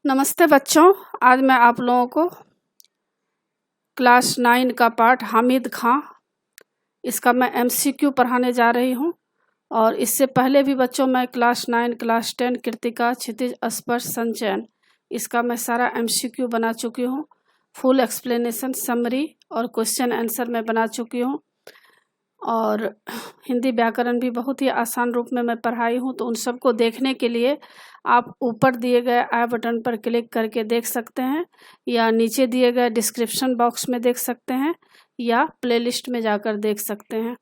नमस्ते बच्चों, आज मैं आप लोगों को क्लास 9 का पाठ हामिद खां इसका मैं एमसीक्यू पढ़ाने जा रही हूँ। और इससे पहले भी बच्चों मैं क्लास 9, क्लास 10 कृतिका, क्षितिज, स्पर्श, संचयन इसका मैं सारा एमसीक्यू बना चुकी हूँ। फुल एक्सप्लेनेशन, समरी और क्वेश्चन आंसर मैं बना चुकी हूँ। और हिंदी व्याकरण भी बहुत ही आसान रूप में मैं पढ़ाई हूँ। तो उन सबको देखने के लिए आप ऊपर दिए गए आई बटन पर क्लिक करके देख सकते हैं, या नीचे दिए गए डिस्क्रिप्शन बॉक्स में देख सकते हैं, या प्लेलिस्ट में जाकर देख सकते हैं।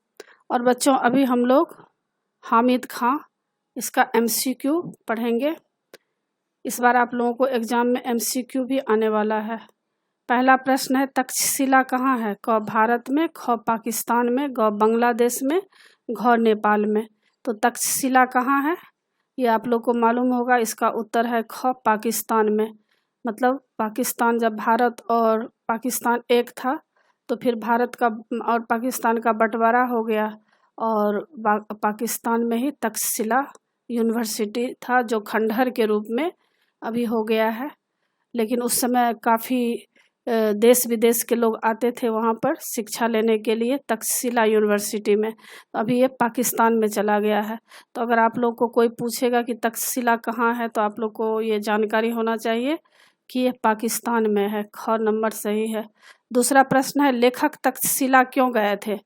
और बच्चों, अभी हम लोग हामिद खां इसका एमसीक्यू पढ़ेंगे। इस बार आप लोगों को एग्जाम में एमसीक्यू भी आने वाला है। पहला प्रश्न है, तक्षशिला कहाँ है? क भारत में, ख पाकिस्तान में, ग बांग्लादेश में, घ नेपाल में। तो तक्षशिला कहाँ है ये आप लोग को मालूम होगा। इसका उत्तर है ख पाकिस्तान में। मतलब पाकिस्तान, जब भारत और पाकिस्तान एक था तो फिर भारत का और पाकिस्तान का बंटवारा हो गया, और पाकिस्तान में ही तक्षशिला यूनिवर्सिटी था, जो खंडहर के रूप में अभी हो गया है। लेकिन उस समय काफ़ी देश विदेश के लोग आते थे वहाँ पर शिक्षा लेने के लिए तक्षशिला यूनिवर्सिटी में। तो अभी ये पाकिस्तान में चला गया है। तो अगर आप लोग को कोई पूछेगा कि तक्षशिला कहाँ है, तो आप लोग को ये जानकारी होना चाहिए कि ये पाकिस्तान में है। ख नंबर सही है। दूसरा प्रश्न है, लेखक तक्षशिला क्यों गए थे?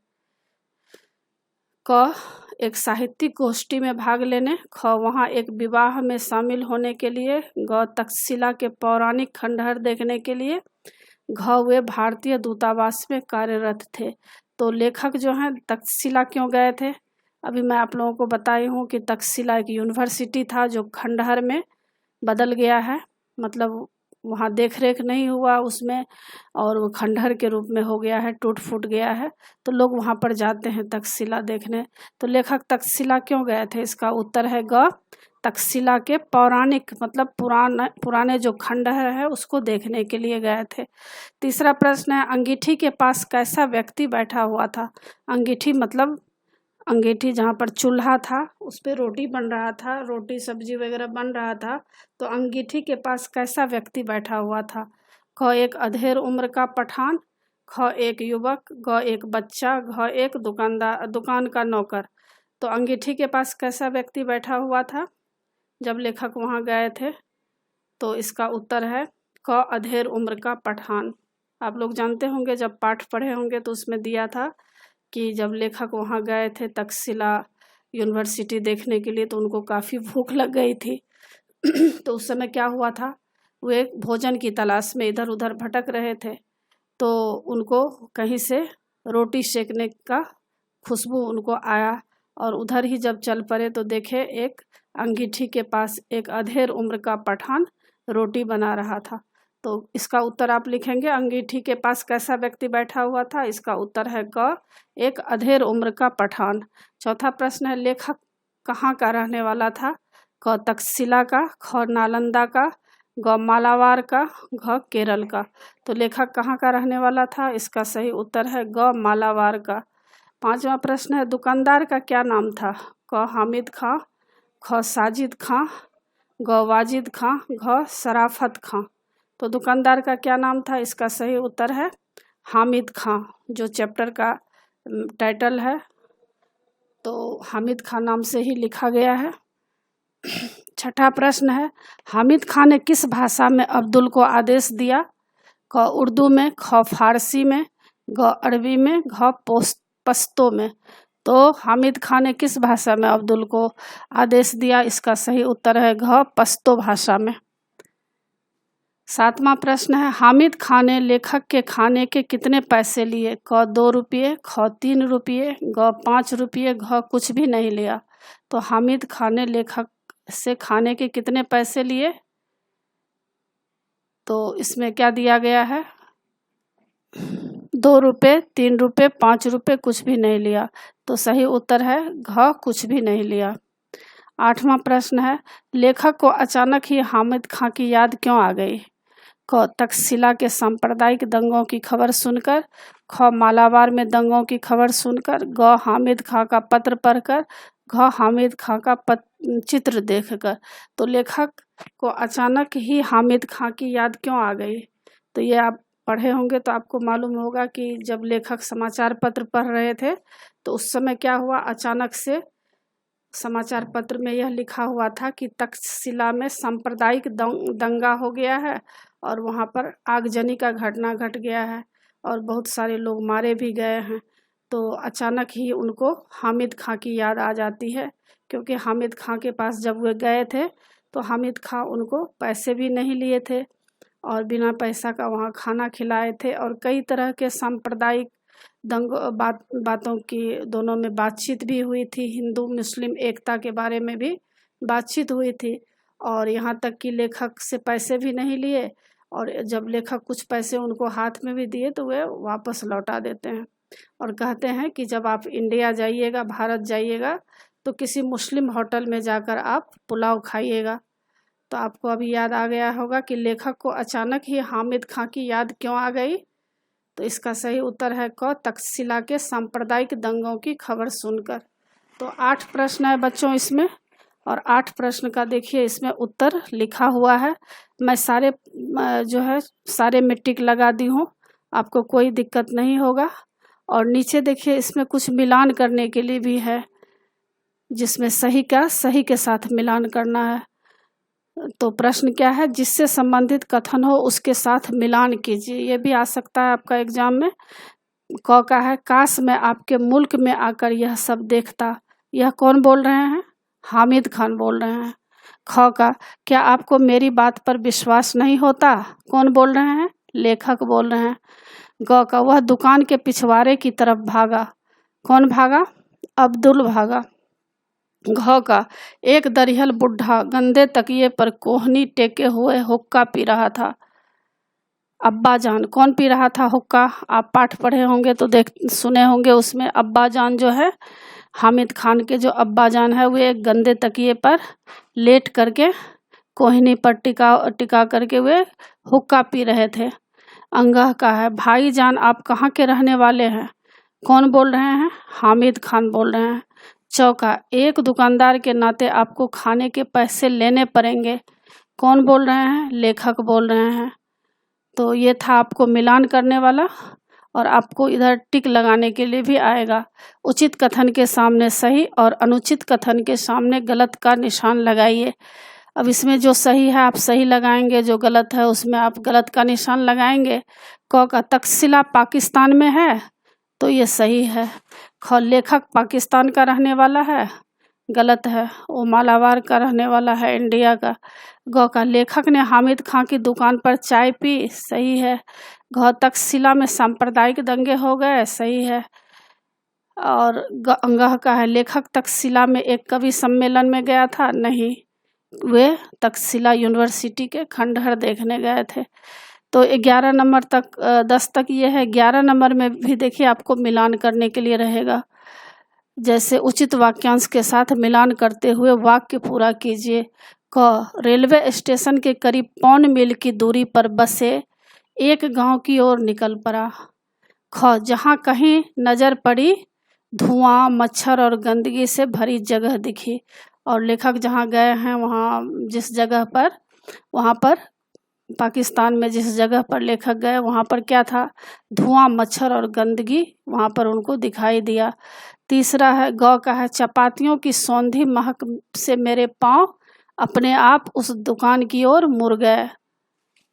क एक साहित्यिक गोष्ठी में भाग लेने, ख वहाँ एक विवाह में शामिल होने के लिए, ग तक्षशिला के पौराणिक खंडहर देखने के लिए, घ वे भारतीय दूतावास में कार्यरत थे। तो लेखक जो हैं तक्षशिला क्यों गए थे? अभी मैं आप लोगों को बताई हूँ कि तक्षशिला एक यूनिवर्सिटी था जो खंडहर में बदल गया है। मतलब वहाँ देख रेख नहीं हुआ उसमें, और वो खंडहर के रूप में हो गया है, टूट फूट गया है। तो लोग वहाँ पर जाते हैं तक्षशिला देखने। तो लेखक तक्षशिला क्यों गए थे? इसका उत्तर है ग तक्षशिला के पौराणिक, मतलब पुराने जो खंडहर है उसको देखने के लिए गए थे। तीसरा प्रश्न है, अंगीठी के पास कैसा व्यक्ति बैठा हुआ था? अंगीठी मतलब अंगीठी जहाँ पर चूल्हा था उस पर रोटी बन रहा था, रोटी सब्जी वगैरह बन रहा था। तो अंगीठी के पास कैसा व्यक्ति बैठा हुआ था? क एक अधेड़ उम्र का पठान, ख एक युवक, ग एक बच्चा, घ एक दुकान का नौकर। तो अंगीठी के पास कैसा व्यक्ति बैठा हुआ था जब लेखक वहाँ गए थे? तो इसका उत्तर है क अधेड़ उम्र का पठान। आप लोग जानते होंगे, जब पाठ पढ़े होंगे तो उसमें दिया था कि जब लेखक वहाँ गए थे तक्षशिला यूनिवर्सिटी देखने के लिए तो उनको काफ़ी भूख लग गई थी। तो उस समय क्या हुआ था, वे भोजन की तलाश में इधर उधर भटक रहे थे। तो उनको कहीं से रोटी सेकने का खुशबू उनको आया, और उधर ही जब चल पड़े तो देखे एक अंगीठी के पास एक अधेड़ उम्र का पठान रोटी बना रहा था। तो इसका उत्तर आप लिखेंगे, अंगीठी के पास कैसा व्यक्ति बैठा हुआ था। इसका उत्तर है क एक अधेड़ उम्र का पठान। चौथा प्रश्न है, लेखक कहाँ का रहने वाला था? क तक्षशिला का, ख नालंदा का, ग मालाबार का, घ केरल का। तो लेखक कहाँ का रहने वाला था? इसका सही उत्तर है ग मालाबार का। पांचवा प्रश्न है, दुकानदार का क्या नाम था? क हामिद खां, ख साजिद खां, ग वाजिद खां, घ शराफत खां। तो दुकानदार का क्या नाम था? इसका सही उत्तर है हामिद खां, जो चैप्टर का टाइटल है। तो हामिद खां नाम से ही लिखा गया है। छठा प्रश्न है, हामिद खां ने किस भाषा में अब्दुल को आदेश दिया? क उर्दू में, ख फारसी में, ग अरबी में, घ पश्तो में। तो हामिद खां ने किस भाषा में अब्दुल को आदेश दिया? इसका सही उत्तर है घ पश्तो भाषा में। सातवां प्रश्न है, हामिद खां ने लेखक के खाने के कितने पैसे लिए? क 2 रुपये, ख 3 रुपये, ग 5 रुपये, घ कुछ भी नहीं लिया। तो हामिद खां ने लेखक से खाने के कितने पैसे लिए? तो इसमें क्या दिया गया है, 2 रुपये, 3 रुपये, 5 रुपये, कुछ भी नहीं लिया। तो सही उत्तर है घ कुछ भी नहीं लिया। आठवां प्रश्न है, लेखक को अचानक ही हामिद खां की याद क्यों आ गई? क तक्षशिला के सांप्रदायिक दंगों की खबर सुनकर, ख मालाबार में दंगों की खबर सुनकर, ग हामिद खां का पत्र पढ़कर, घ हामिद खां का चित्र देखकर। तो लेखक को अचानक ही हामिद खां की याद क्यों आ गई? तो ये आप पढ़े होंगे तो आपको मालूम होगा कि जब लेखक समाचार पत्र पढ़ रहे थे तो उस समय क्या हुआ, अचानक से समाचार पत्र में यह लिखा हुआ था कि तक्षशिला में सांप्रदायिक दंगा हो गया है और वहाँ पर आगजनी का घटना घट गया है और बहुत सारे लोग मारे भी गए हैं। तो अचानक ही उनको हामिद खां की याद आ जाती है, क्योंकि हामिद खां के पास जब वे गए थे तो हामिद खां उनको पैसे भी नहीं लिए थे और बिना पैसा का वहाँ खाना खिलाए थे और कई तरह के सांप्रदायिक बातों की दोनों में बातचीत भी हुई थी। हिंदू मुस्लिम एकता के बारे में भी बातचीत हुई थी और यहाँ तक कि लेखक से पैसे भी नहीं लिए और जब लेखक कुछ पैसे उनको हाथ में भी दिए तो वे वापस लौटा देते हैं और कहते हैं कि जब आप इंडिया जाइएगा, भारत जाइएगा तो किसी मुस्लिम होटल में जाकर आप पुलाव खाइएगा। तो आपको अभी याद आ गया होगा कि लेखक को अचानक ही हामिद खां की याद क्यों आ गई। तो इसका सही उत्तर है क, तक्षशिला के सांप्रदायिक दंगों की खबर सुनकर। तो 8 प्रश्न है बच्चों इसमें और 8 प्रश्न का देखिए इसमें उत्तर लिखा हुआ है। मैं सारे में टिक लगा दी हूँ, आपको कोई दिक्कत नहीं होगा। और नीचे देखिए इसमें कुछ मिलान करने के लिए भी है, जिसमें सही का सही के साथ मिलान करना है। तो प्रश्न क्या है, जिससे संबंधित कथन हो उसके साथ मिलान कीजिए। ये भी आ सकता है आपका एग्जाम में। क का है, काश मैं आपके मुल्क में आकर यह सब देखता। यह कौन बोल रहे हैं? हामिद खान बोल रहे हैं। ख का, क्या आपको मेरी बात पर विश्वास नहीं होता? कौन बोल रहे हैं? लेखक बोल रहे हैं। ग का, वह दुकान के पिछवाड़े की तरफ भागा। कौन भागा? अब्दुल भागा। घ का, एक दरिहल बुढ़ा गंदे तकिए पर कोहनी टेके हुए हुक्का पी रहा था। अब्बा जान। कौन पी रहा था हुक्का? आप पाठ पढ़े होंगे तो सुने होंगे, उसमें अब्बा जान जो है, हामिद खान के जो अब्बा जान है वे एक गंदे तकिए पर लेट करके कोहनी पर टिका करके वे हुक्का पी रहे थे। अंगह का है, भाई जान आप कहाँ के रहने वाले हैं? कौन बोल रहे हैं? हामिद खान बोल रहे हैं। चौका, एक दुकानदार के नाते आपको खाने के पैसे लेने पड़ेंगे। कौन बोल रहे हैं? लेखक बोल रहे हैं। तो ये था आपको मिलान करने वाला और आपको इधर टिक लगाने के लिए भी आएगा। उचित कथन के सामने सही और अनुचित कथन के सामने गलत का निशान लगाइए। अब इसमें जो सही है आप सही लगाएंगे, जो गलत है उसमें आप गलत का निशान लगाएंगे। क का, तक्षशिला पाकिस्तान में है तो ये सही है। ख, लेखक पाकिस्तान का रहने वाला है, गलत है, वो मालाबार का रहने वाला है, इंडिया का। ग का, लेखक ने हामिद खां की दुकान पर चाय पी, सही है। घ, तक्षशिला में सांप्रदायिक दंगे हो गए, सही है। और अंगह का है, लेखक तक्षशिला में एक कवि सम्मेलन में गया था, नहीं, वे तक्षशिला यूनिवर्सिटी के खंडहर देखने गए थे। तो 11 नंबर तक 10 तक ये है। 11 नंबर में भी देखिए आपको मिलान करने के लिए रहेगा। जैसे उचित वाक्यांश के साथ मिलान करते हुए वाक्य पूरा कीजिए। क, रेलवे स्टेशन के करीब 1.25 मील की दूरी पर बसे एक गांव की ओर निकल पड़ा। ख, जहां कहीं नजर पड़ी धुआं, मच्छर और गंदगी से भरी जगह दिखी। और लेखक जहां गए हैं वहां जिस जगह पर, वहां पर पाकिस्तान में जिस जगह पर लेखक गए वहाँ पर क्या था? धुआं, मच्छर और गंदगी वहाँ पर उनको दिखाई दिया। तीसरा है, ग का है, चपातियों की सौंधी महक से मेरे पाँव अपने आप उस दुकान की ओर मुड़ गए।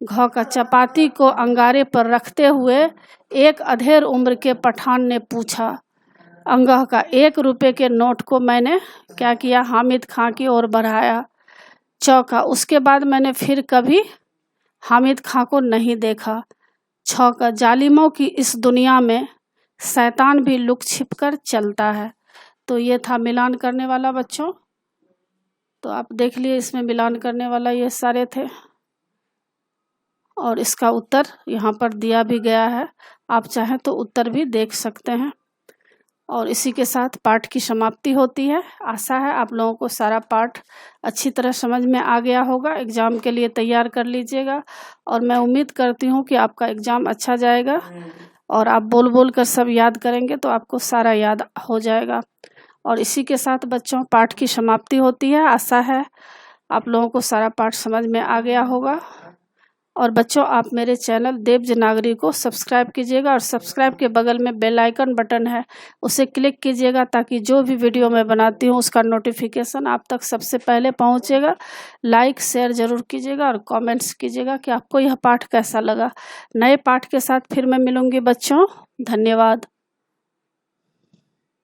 घ का, चपाती को अंगारे पर रखते हुए एक अधेड़ उम्र के पठान ने पूछा। अंगह का, 1 रुपये के नोट को मैंने क्या किया? हामिद खां की ओर बढ़ाया। चौका, उसके बाद मैंने फिर कभी हामिद खां को नहीं देखा। 6 का, जालिमों की इस दुनिया में शैतान भी लुक छिप कर चलता है। तो ये था मिलान करने वाला बच्चों। तो आप देख लिए इसमें मिलान करने वाला ये सारे थे और इसका उत्तर यहाँ पर दिया भी गया है, आप चाहें तो उत्तर भी देख सकते हैं। और इसी के साथ पाठ की समाप्ति होती है। आशा है आप लोगों को सारा पाठ अच्छी तरह समझ में आ गया होगा। एग्ज़ाम के लिए तैयार कर लीजिएगा और मैं उम्मीद करती हूँ कि आपका एग्ज़ाम अच्छा जाएगा और आप बोल बोल कर सब याद करेंगे तो आपको सारा याद हो जाएगा। और इसी के साथ बच्चों पाठ की समाप्ति होती है। आशा है आप लोगों को सारा पाठ समझ में आ गया होगा। और बच्चों, आप मेरे चैनल देवजनागरी को सब्सक्राइब कीजिएगा और सब्सक्राइब के बगल में बेल आइकन बटन है, उसे क्लिक कीजिएगा ताकि जो भी वीडियो मैं बनाती हूँ उसका नोटिफिकेशन आप तक सबसे पहले पहुँचेगा। लाइक शेयर ज़रूर कीजिएगा और कमेंट्स कीजिएगा कि आपको यह पाठ कैसा लगा। नए पाठ के साथ फिर मैं मिलूँगी बच्चों। धन्यवाद।